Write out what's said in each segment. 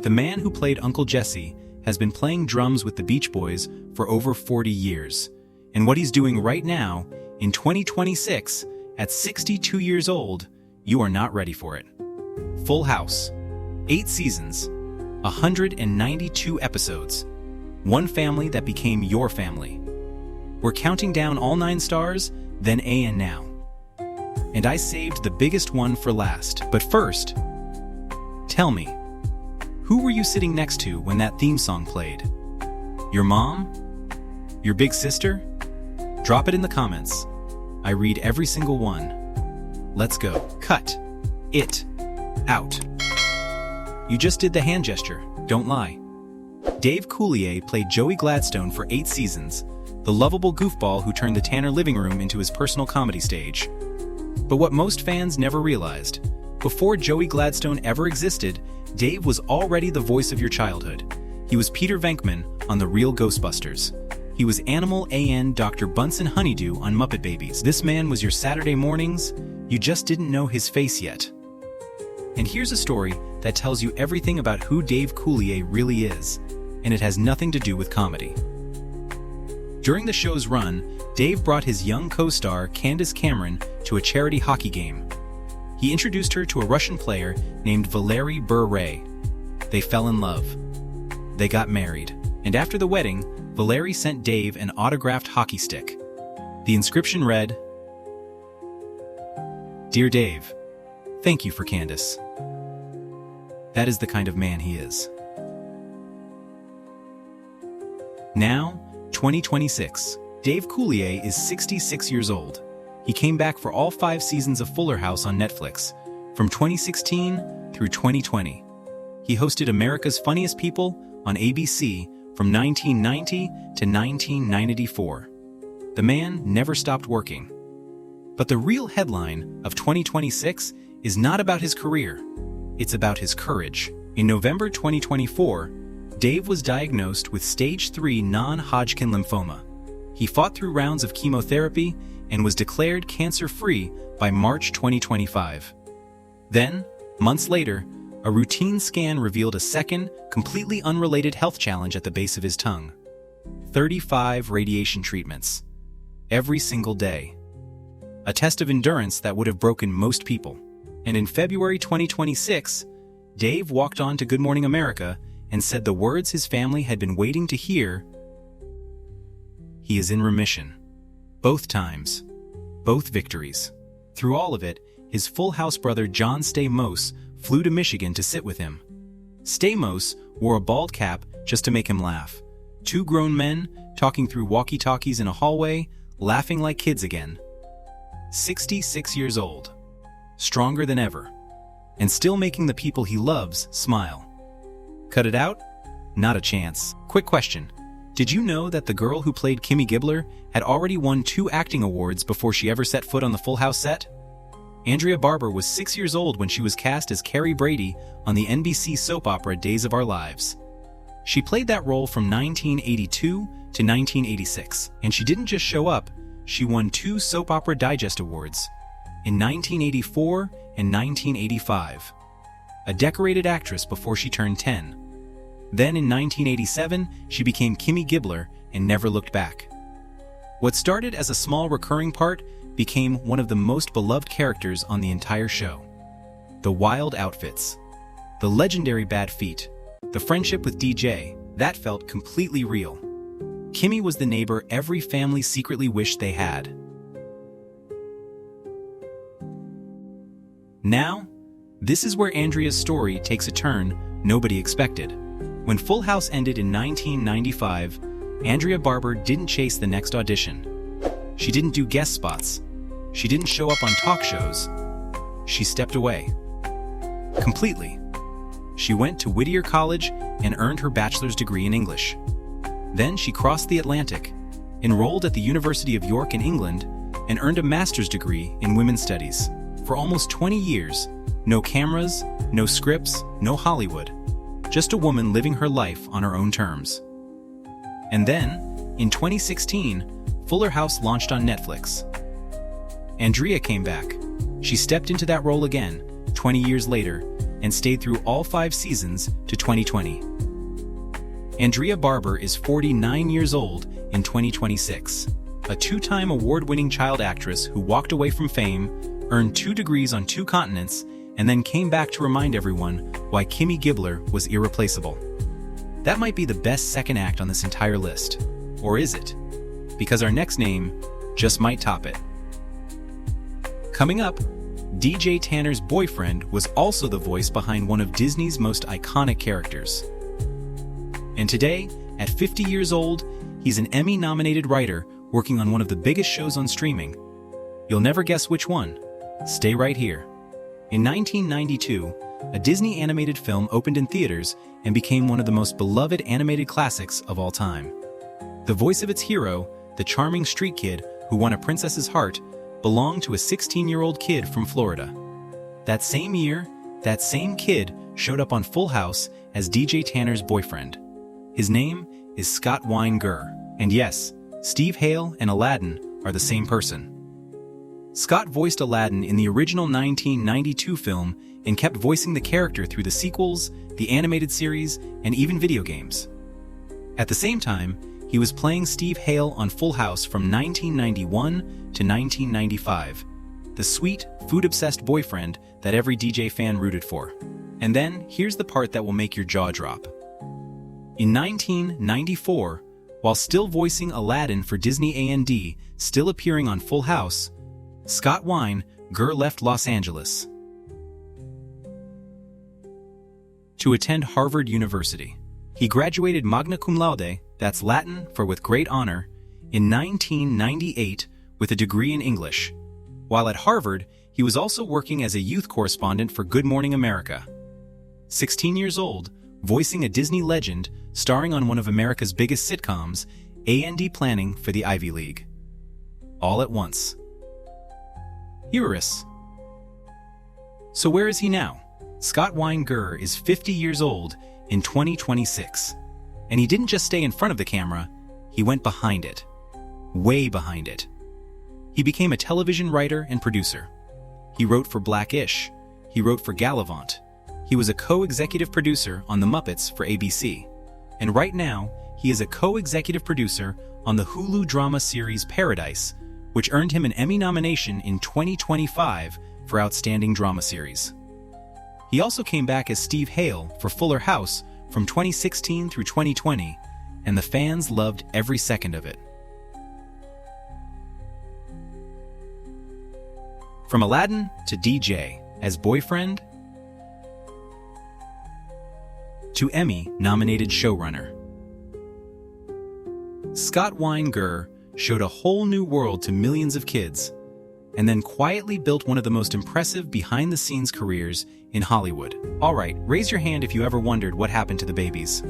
The man who played Uncle Jesse has been playing drums with the Beach Boys for over 40 years. And what he's doing right now, in 2026, at 62 years old, you are not ready for it. Full House. 8 seasons. 192 episodes. One family that became your family. We're counting down all 9 stars, then and now. And I saved the biggest one for last. But first, tell me, who were you sitting next to when that theme song played? Your mom? Your big sister? Drop it in the comments. I read every single one. Let's go. Cut it out. You just did the hand gesture, don't lie. Dave Coulier played Joey Gladstone for 8 seasons, the lovable goofball who turned the Tanner living room into his personal comedy stage. But what most fans never realized, before Joey Gladstone ever existed, Dave was already the voice of your childhood. He was Peter Venkman on The Real Ghostbusters. He was Animal A.N. Dr. Bunsen Honeydew on Muppet Babies. This man was your Saturday mornings, you just didn't know his face yet. And here's a story that tells you everything about who Dave Coulier really is, and it has nothing to do with comedy. During the show's run, Dave brought his young co-star Candace Cameron to a charity hockey game. He introduced her to a Russian player named Valery Bure. They fell in love. They got married. And after the wedding, Valery sent Dave an autographed hockey stick. The inscription read, "Dear Dave, thank you for Candace." That is the kind of man he is. Now, 2026. Dave Coulier is 66 years old. He came back for all 5 seasons of Fuller House on Netflix, from 2016 through 2020. He hosted America's Funniest People on ABC from 1990 to 1994. The man never stopped working. But the real headline of 2026 is not about his career. It's about his courage. In November 2024, Dave was diagnosed with stage 3 non-Hodgkin lymphoma. He fought through rounds of chemotherapy and was declared cancer-free by March 2025. Then, months later, a routine scan revealed a second, completely unrelated health challenge at the base of his tongue. 35 radiation treatments. Every single day. A test of endurance that would have broken most people. And in February 2026, Dave walked on to Good Morning America and said the words his family had been waiting to hear. He is in remission. Both times. Both victories. Through all of it, his Full House brother John Stamos flew to Michigan to sit with him. Stamos wore a bald cap just to make him laugh. 2 grown men talking through walkie-talkies in a hallway, laughing like kids again. 66 years old. Stronger than ever. And still making the people he loves smile. Cut it out? Not a chance. Quick question. Did you know that the girl who played Kimmy Gibbler had already won 2 acting awards before she ever set foot on the Full House set? Andrea Barber was 6 years old when she was cast as Carrie Brady on the NBC soap opera Days of Our Lives. She played that role from 1982 to 1986, and she didn't just show up, she won 2 Soap Opera Digest Awards, in 1984 and 1985. A decorated actress before she turned 10. Then in 1987, she became Kimmy Gibbler and never looked back. What started as a small recurring part became one of the most beloved characters on the entire show. The wild outfits. The legendary bad feet. The friendship with DJ, that felt completely real. Kimmy was the neighbor every family secretly wished they had. Now, this is where Andrea's story takes a turn nobody expected. When Full House ended in 1995, Andrea Barber didn't chase the next audition. She didn't do guest spots. She didn't show up on talk shows. She stepped away. Completely. She went to Whittier College and earned her bachelor's degree in English. Then she crossed the Atlantic, enrolled at the University of York in England, and earned a master's degree in women's studies. For almost 20 years, no cameras, no scripts, no Hollywood. Just a woman living her life on her own terms. And then, in 2016, Fuller House launched on Netflix. Andrea came back. She stepped into that role again, 20 years later, and stayed through all 5 seasons to 2020. Andrea Barber is 49 years old in 2026, a 2-time award-winning child actress who walked away from fame, earned 2 degrees on 2 continents, and then came back to remind everyone why Kimmy Gibbler was irreplaceable. That might be the best second act on this entire list. Or is it? Because our next name just might top it. Coming up, DJ Tanner's boyfriend was also the voice behind one of Disney's most iconic characters. And today, at 50 years old, he's an Emmy-nominated writer working on one of the biggest shows on streaming. You'll never guess which one. Stay right here. In 1992, a Disney animated film opened in theaters and became one of the most beloved animated classics of all time. The voice of its hero, the charming street kid who won a princess's heart, belonged to a 16-year-old kid from Florida. That same year, that same kid showed up on Full House as DJ Tanner's boyfriend. His name is Scott Weinger, and yes, Steve Hale and Aladdin are the same person. Scott voiced Aladdin in the original 1992 film and kept voicing the character through the sequels, the animated series, and even video games. At the same time, he was playing Steve Hale on Full House from 1991 to 1995, the sweet, food-obsessed boyfriend that every DJ fan rooted for. And then, here's the part that will make your jaw drop. In 1994, while still voicing Aladdin for Disney A&D, still appearing on Full House, Scott Weinger left Los Angeles to attend Harvard University. He graduated magna cum laude, that's Latin for with great honor, in 1998 with a degree in English. While at Harvard, he was also working as a youth correspondent for Good Morning America. 16 years old, voicing a Disney legend, starring on one of America's biggest sitcoms, A&D planning for the Ivy League. All at once. Eurus. So where is he now? Scott Weinger is 50 years old in 2026. And he didn't just stay in front of the camera, he went behind it. Way behind it. He became a television writer and producer. He wrote for Black-ish. He wrote for Gallivant. He was a co-executive producer on The Muppets for ABC. And right now, he is a co-executive producer on the Hulu drama series Paradise, which earned him an Emmy nomination in 2025 for Outstanding Drama Series. He also came back as Steve Hale for Fuller House from 2016 through 2020, and the fans loved every second of it. From Aladdin to DJ as boyfriend to Emmy-nominated showrunner, Scott Weinger showed a whole new world to millions of kids, and then quietly built one of the most impressive behind-the-scenes careers in Hollywood. Alright, raise your hand if you ever wondered what happened to the babies.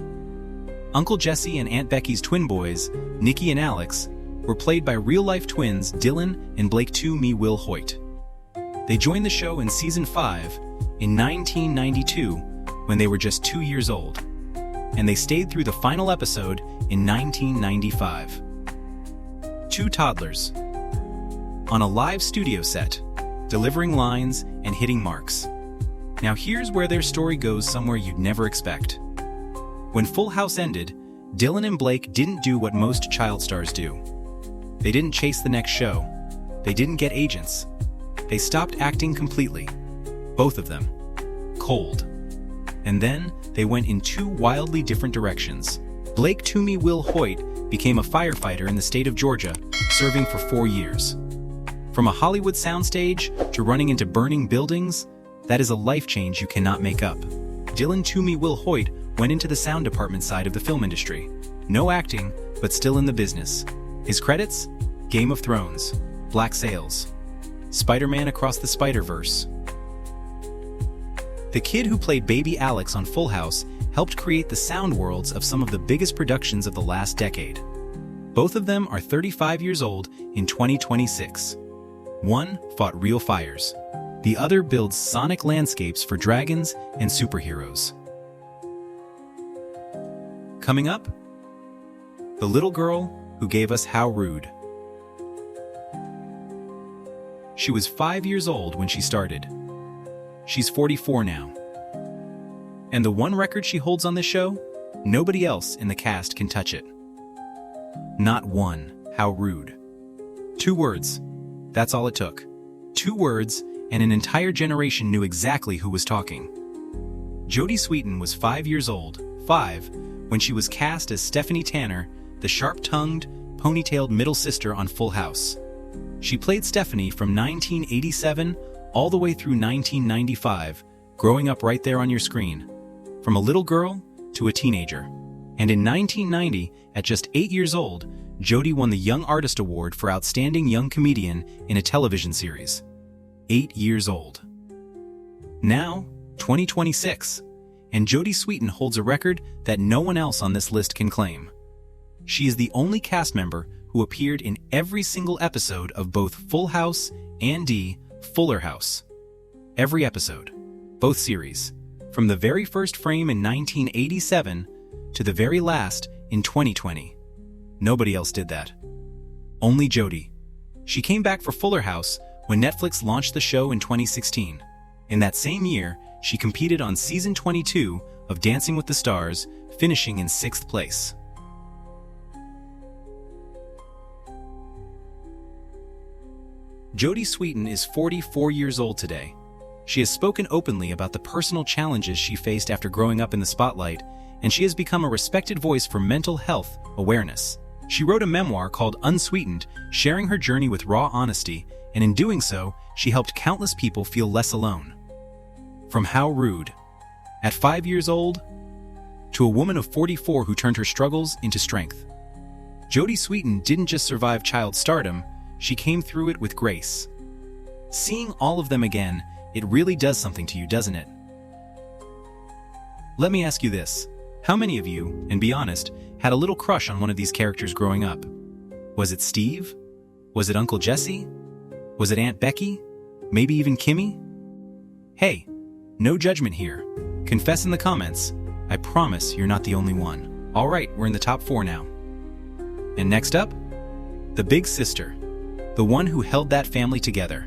Uncle Jesse and Aunt Becky's twin boys, Nicky and Alex, were played by real-life twins Dylan and Blake Tuomy-Wilhoit. They joined the show in Season 5 in 1992 when they were just 2 years old, and they stayed through the final episode in 1995. 2 toddlers on a live studio set, delivering lines and hitting marks. Now here's where their story goes somewhere you'd never expect. When Full House ended, Dylan and Blake didn't do what most child stars do. They didn't chase the next show. They didn't get agents. They stopped acting completely. Both of them. Cold. And then they went in 2 wildly different directions. Blake Tuomy-Wilhoit became a firefighter in the state of Georgia, serving for 4 years. From a Hollywood soundstage to running into burning buildings, that is a life change you cannot make up. Dylan Tuomy-Wilhoit went into the sound department side of the film industry. No acting, but still in the business. His credits? Game of Thrones, Black Sails, Spider-Man Across the Spider-Verse. The kid who played baby Alex on Full House helped create the sound worlds of some of the biggest productions of the last decade. Both of them are 35 years old in 2026. One fought real fires. The other builds sonic landscapes for dragons and superheroes. Coming up, the little girl who gave us How Rude. She was 5 years old when she started. She's 44 now. And the one record she holds on this show? Nobody else in the cast can touch it. Not one. How rude. 2 words. That's all it took. 2 words, and an entire generation knew exactly who was talking. Jodie Sweetin was 5 years old, 5, when she was cast as Stephanie Tanner, the sharp-tongued, ponytailed middle sister on Full House. She played Stephanie from 1987 all the way through 1995, growing up right there on your screen, from a little girl to a teenager. And in 1990, at just 8 years old, Jodie won the Young Artist Award for Outstanding Young Comedian in a television series. 8 years old. Now, 2026, and Jodie Sweetin holds a record that no one else on this list can claim. She is the only cast member who appeared in every single episode of both Full House and Fuller House. Every episode, both series, from the very first frame in 1987 to the very last in 2020. Nobody else did that. Only Jodie. She came back for Fuller House when Netflix launched the show in 2016. In that same year, she competed on season 22 of Dancing with the Stars, finishing in 6th place. Jodie Sweetin is 44 years old today. She has spoken openly about the personal challenges she faced after growing up in the spotlight, and she has become a respected voice for mental health awareness. She wrote a memoir called Unsweetened, sharing her journey with raw honesty, and in doing so, she helped countless people feel less alone. From how rude, at 5 years old, to a woman of 44 who turned her struggles into strength. Jodie Sweetin didn't just survive child stardom, she came through it with grace. Seeing all of them again, it really does something to you, doesn't it? Let me ask you this. How many of you, and be honest, had a little crush on one of these characters growing up? Was it Steve? Was it Uncle Jesse? Was it Aunt Becky? Maybe even Kimmy? Hey, no judgment here. Confess in the comments. I promise you're not the only one. All right, we're in the top 4 now. And next up, the big sister, the one who held that family together.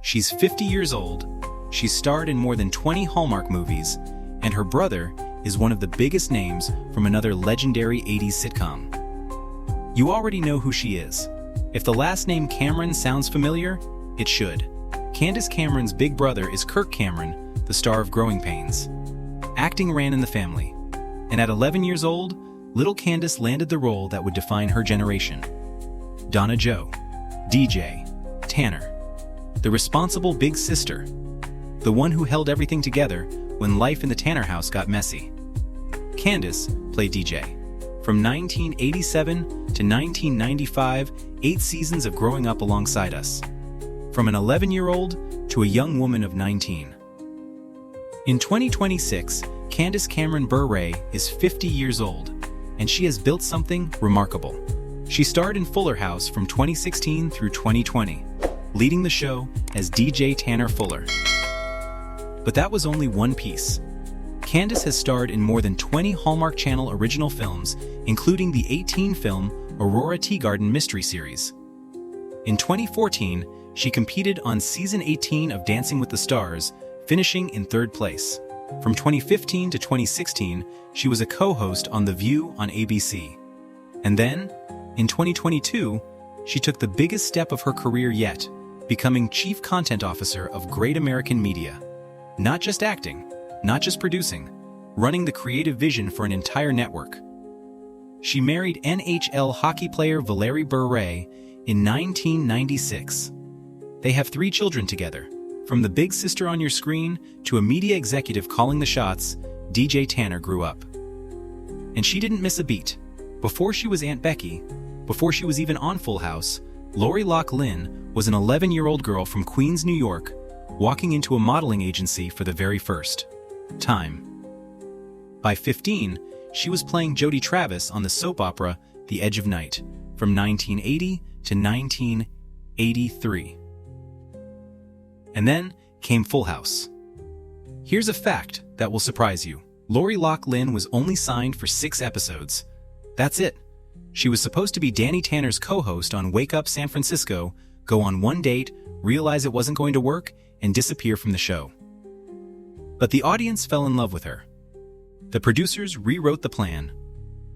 She's 50 years old, she's starred in more than 20 Hallmark movies, and her brother is one of the biggest names from another legendary 80s sitcom. You already know who she is. If the last name Cameron sounds familiar, it should. Candace Cameron's big brother is Kirk Cameron, the star of Growing Pains. Acting ran in the family, and at 11 years old, little Candace landed the role that would define her generation. Donna Jo, DJ, Tanner, the responsible big sister, the one who held everything together when life in the Tanner house got messy. Candace played DJ. From 1987 to 1995, 8 seasons of growing up alongside us. From an 11-year-old to a young woman of 19. In 2026, Candace Cameron Bure is 50 years old, and she has built something remarkable. She starred in Fuller House from 2016 through 2020, leading the show as DJ Tanner Fuller. But that was only one piece. Candace has starred in more than 20 Hallmark Channel original films, including the 18-film Aurora Teagarden mystery series. In 2014, she competed on season 18 of Dancing with the Stars, finishing in 3rd place. From 2015 to 2016, she was a co-host on The View on ABC. And then, in 2022, she took the biggest step of her career yet, becoming Chief Content Officer of Great American Media. Not just acting, not just producing, running the creative vision for an entire network. She married NHL hockey player Valeri Bure in 1996. They have 3 children together. From the big sister on your screen to a media executive calling the shots, DJ Tanner grew up. And she didn't miss a beat. Before she was Aunt Becky, before she was even on Full House, Loughlin was an 11-year-old girl from Queens, New York, walking into a modeling agency for the very first time. By 15, she was playing Jodie Travis on the soap opera The Edge of Night from 1980 to 1983. And then came Full House. Here's a fact that will surprise you. Loughlin was only signed for 6 episodes. That's it. She was supposed to be Danny Tanner's co-host on Wake Up San Francisco, go on one date, realize it wasn't going to work, and disappear from the show. But the audience fell in love with her. The producers rewrote the plan.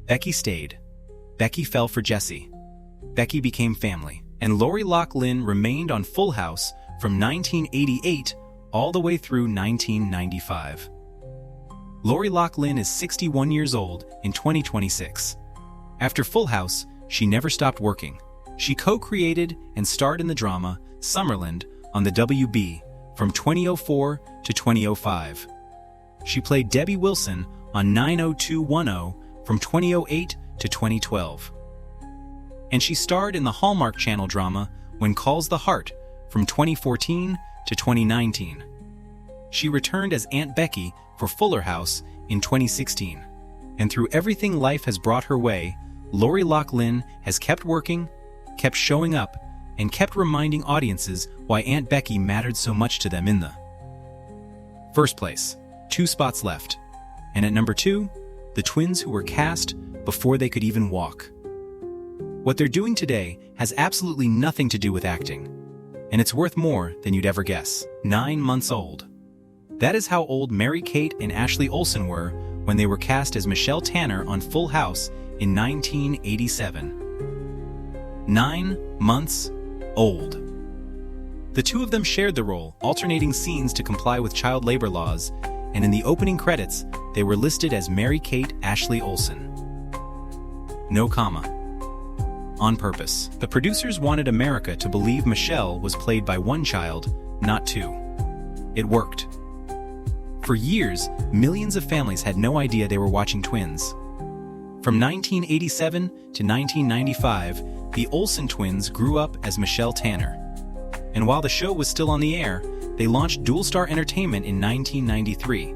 Becky stayed. Becky fell for Jesse. Becky became family. And Loughlin remained on Full House from 1988 all the way through 1995. Loughlin is 61 years old in 2026. After Full House, she never stopped working. She co-created and starred in the drama Summerland on the WB from 2004 to 2005. She played Debbie Wilson on 90210 from 2008 to 2012. And she starred in the Hallmark Channel drama When Calls the Heart from 2014 to 2019. She returned as Aunt Becky for Fuller House in 2016. And through everything life has brought her way, Loughlin has kept working, kept showing up, and kept reminding audiences why Aunt Becky mattered so much to them in the first place. 2 spots left. And at number 2, the twins who were cast before they could even walk. What they're doing today has absolutely nothing to do with acting. And it's worth more than you'd ever guess. 9 months old. That is how old Mary-Kate and Ashley Olsen were when they were cast as Michelle Tanner on Full House in 1987. 9 months old. The two of them shared the role, alternating scenes to comply with child labor laws, and in the opening credits, they were listed as Mary-Kate Ashley Olsen. No comma. On purpose. The producers wanted America to believe Michelle was played by one child, not 2. It worked. For years, millions of families had no idea they were watching twins. From 1987 to 1995, the Olsen twins grew up as Michelle Tanner. And while the show was still on the air, they launched Dual Star Entertainment in 1993,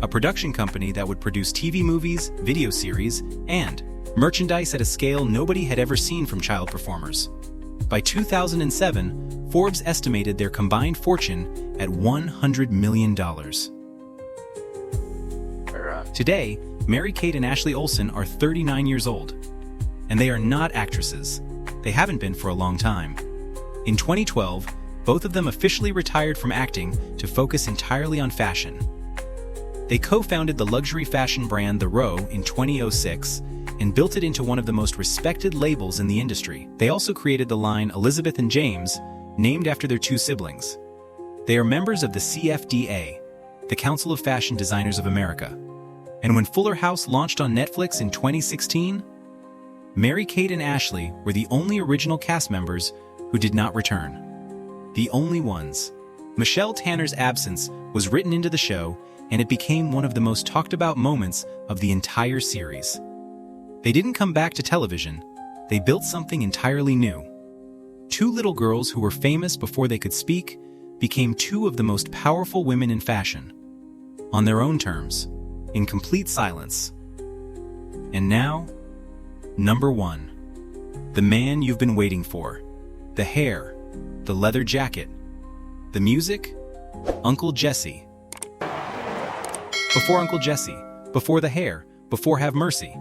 a production company that would produce TV movies, video series, and merchandise at a scale nobody had ever seen from child performers. By 2007, Forbes estimated their combined fortune at $100 million. Today, Mary-Kate and Ashley Olsen are 39 years old. And they are not actresses. They haven't been for a long time. In 2012, both of them officially retired from acting to focus entirely on fashion. They co-founded the luxury fashion brand The Row in 2006 and built it into one of the most respected labels in the industry. They also created the line Elizabeth and James, named after their 2 siblings. They are members of the CFDA, the Council of Fashion Designers of America. And when Fuller House launched on Netflix in 2016, Mary-Kate and Ashley were the only original cast members who did not return. The only ones. Michelle Tanner's absence was written into the show, and it became one of the most talked about moments of the entire series. They didn't come back to television. They built something entirely new. 2 little girls who were famous before they could speak became 2 of the most powerful women in fashion. On their own terms, in complete silence. And now, number 1. The man you've been waiting for. The hair, the leather jacket, the music, Uncle Jesse. Before Uncle Jesse, before the hair, before Have Mercy,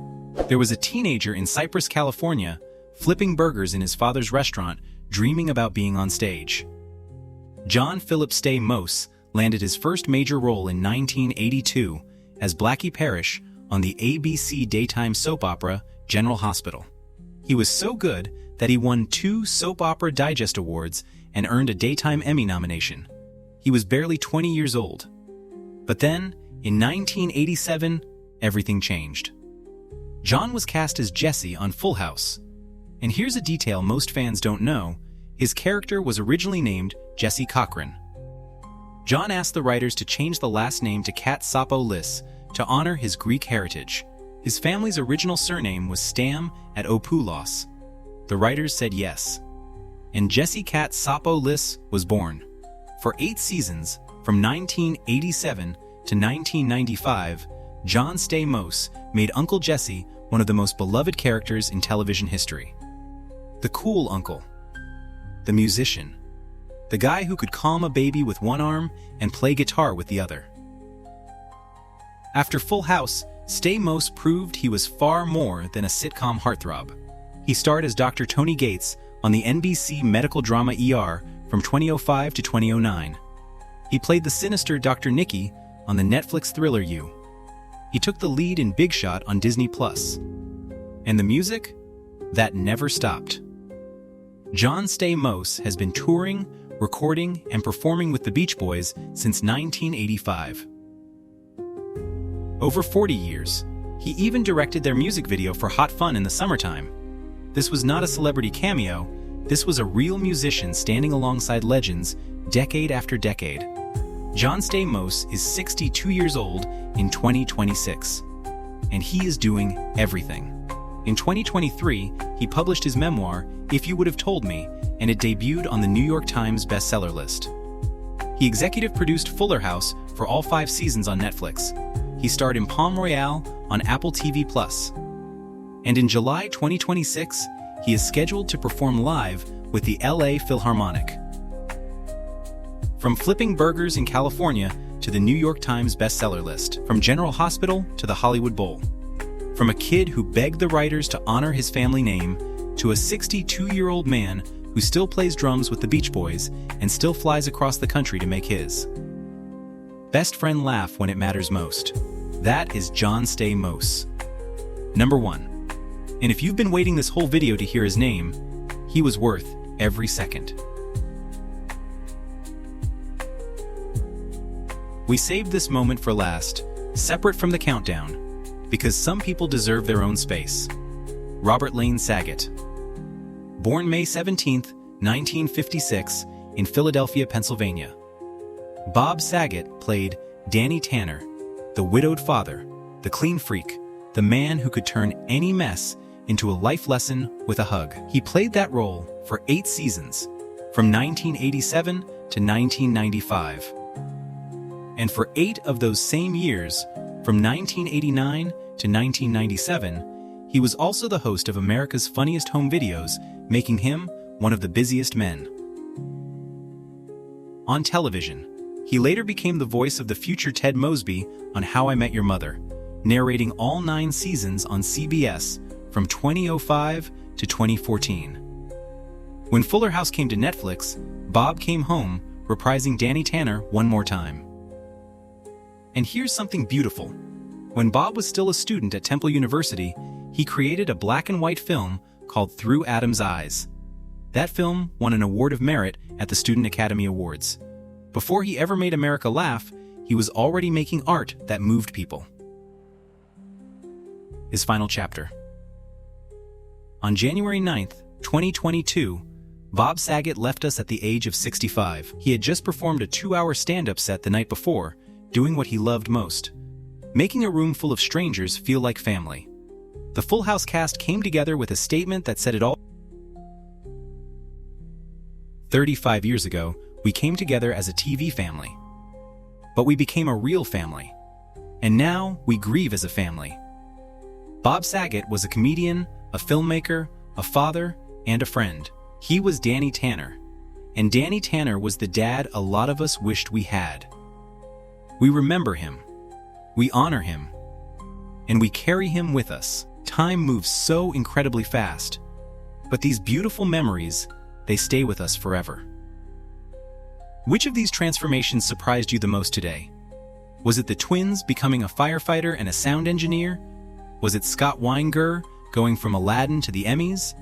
there was a teenager in Cypress, California, flipping burgers in his father's restaurant, dreaming about being on stage. John Philip Stamos landed his first major role in 1982 as Blackie Parrish on the ABC daytime soap opera General Hospital. He was so good that he won 2 Soap Opera Digest Awards and earned a Daytime Emmy nomination. He was barely 20 years old. But then, in 1987, everything changed. John was cast as Jesse on Full House. And here's a detail most fans don't know. His character was originally named Jesse Cochran. John asked the writers to change the last name to Katsopoulos to honor his Greek heritage. His family's original surname was Stamopoulos. The writers said yes. And Jesse Katsopoulos was born. For 8 seasons, from 1987 to 1995, John Stamos made Uncle Jesse one of the most beloved characters in television history. The cool uncle. The musician. The guy who could calm a baby with one arm and play guitar with the other. After Full House, Stamos proved he was far more than a sitcom heartthrob. He starred as Dr. Tony Gates on the NBC medical drama ER from 2005 to 2009. He played the sinister Dr. Nicky on the Netflix thriller You. he took the lead in Big Shot on Disney+. And the music? That never stopped. John Stamos has been touring, recording, and performing with the Beach Boys since 1985. Over 40 years. He even directed their music video for Hot Fun in the Summertime. This was not a celebrity cameo, this was a real musician standing alongside legends decade after decade. John Stamos is 62 years old in 2026, and he is doing everything. In 2023, he published his memoir, If You Would Have Told Me, and it debuted on the New York Times bestseller list. He executive produced Fuller House for all 5 seasons on Netflix. He starred in Palm Royale on Apple TV+. And in July 2026, he is scheduled to perform live with the LA Philharmonic. From flipping burgers in California to the New York Times bestseller list, from General Hospital to the Hollywood Bowl. From a kid who begged the writers to honor his family name to a 62-year-old man who still plays drums with the Beach Boys and still flies across the country to make his best friend laugh when it matters most. That is John Stamos. Number 1. And if you've been waiting this whole video to hear his name, he was worth every second. We saved this moment for last, separate from the countdown, because some people deserve their own space. Robert Lane Saget. Born May 17, 1956, in Philadelphia, Pennsylvania. Bob Saget played Danny Tanner, the widowed father, the clean freak, the man who could turn any mess into a life lesson with a hug. He played that role for 8 seasons, from 1987 to 1995. And for 8 of those same years, from 1989 to 1997, he was also the host of America's Funniest Home Videos, making him one of the busiest men. On television, he later became the voice of the future Ted Mosby on How I Met Your Mother, narrating all 9 seasons on CBS from 2005 to 2014. When Fuller House came to Netflix, Bob came home, reprising Danny Tanner one more time. And here's something beautiful. When Bob was still a student at Temple University, he created a black and white film called Through Adam's Eyes. That film won an Award of Merit at the Student Academy Awards. Before he ever made America laugh, he was already making art that moved people. His final chapter. On January 9th, 2022, Bob Saget left us at the age of 65. He had just performed a 2-hour stand-up set the night before, doing what he loved most, making a room full of strangers feel like family. The Full House cast came together with a statement that said it all. 35 years ago, we came together as a TV family. But we became a real family. And now we grieve as a family. Bob Saget was a comedian, a filmmaker, a father, and a friend. He was Danny Tanner. And Danny Tanner was the dad a lot of us wished we had. We remember him. We honor him. And we carry him with us. Time moves so incredibly fast. But these beautiful memories, they stay with us forever. Which of these transformations surprised you the most today? Was it the twins becoming a firefighter and a sound engineer? Was it Scott Weinger going from Aladdin to the Emmys?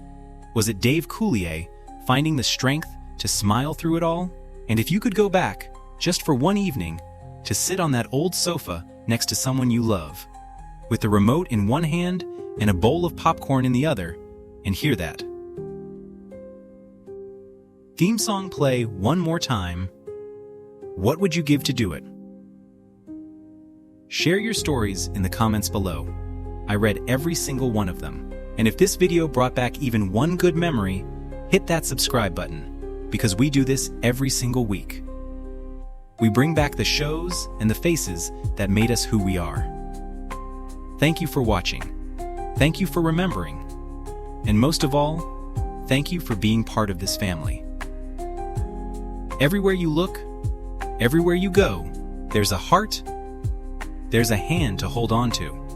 Was it Dave Coulier finding the strength to smile through it all? And if you could go back, just for one evening, to sit on that old sofa next to someone you love, with the remote in one hand and a bowl of popcorn in the other, and hear that theme song play one more time, what would you give to do it? Share your stories in the comments below. I read every single one of them. And if this video brought back even one good memory, hit that subscribe button, because we do this every single week. We bring back the shows and the faces that made us who we are. Thank you for watching. Thank you for remembering. And most of all, thank you for being part of this family. Everywhere you look, everywhere you go, there's a heart, there's a hand to hold on to.